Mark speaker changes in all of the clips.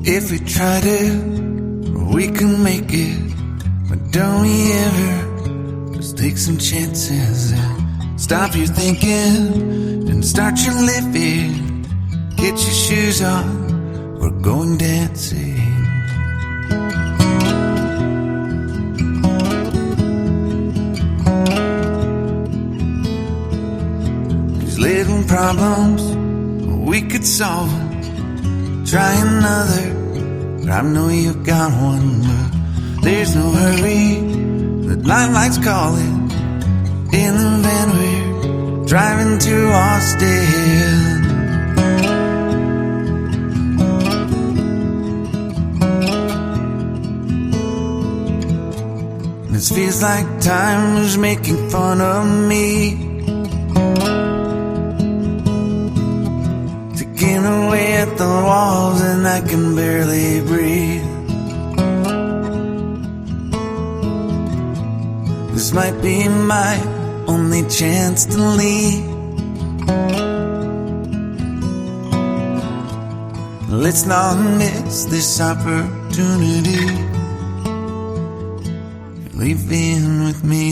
Speaker 1: If we try to, we can make it. But don't we ever just take some chances and stop your thinking and start your living. Get your shoes on, we're going dancing. These little problems, we could solve them. Try another, but I know you got one. But there's no hurry, the limelight's calling. In the van we're driving to Austin. This feels like time is making fun of me. Taking away at the walls and I can barely breathe. This might be my only chance to leave. Let's not miss this opportunity. You're leaving with me.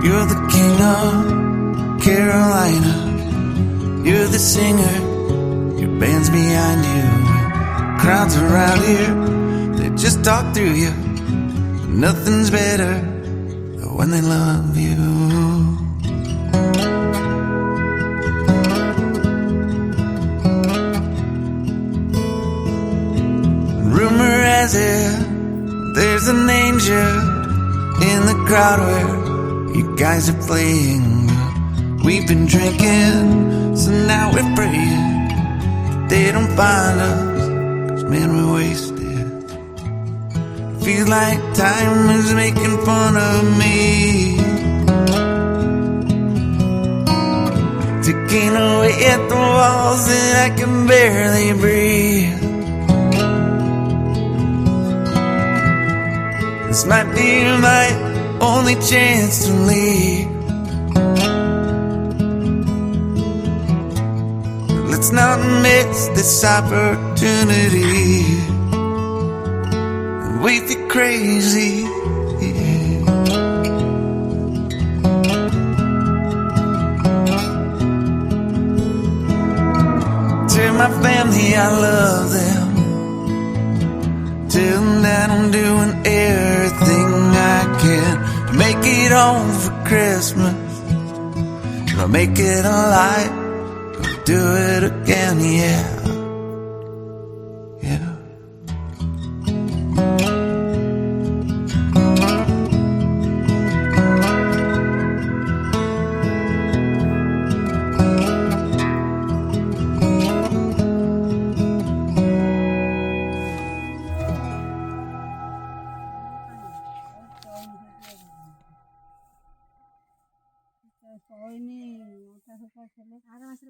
Speaker 1: You're the king of Carolina. You're the singer, your band's behind you. Crowds around here, they just talk through you. Nothing's better than when they love you. Rumor has it, there's an angel in the crowd where you guys are playing. We've been drinking, so now we're praying they don't find us, 'cause man, we're wasted. Feels like time is making fun of me. Ticking away at the walls and I can barely breathe. This might be my only chance to leave. Let's not miss this opportunity. We feel crazy. Tell my family I love them. Tell them that I'm doing everything I can to make it home for Christmas. I'll make it alive. Do it again, yeah. Yeah.
Speaker 2: ভালো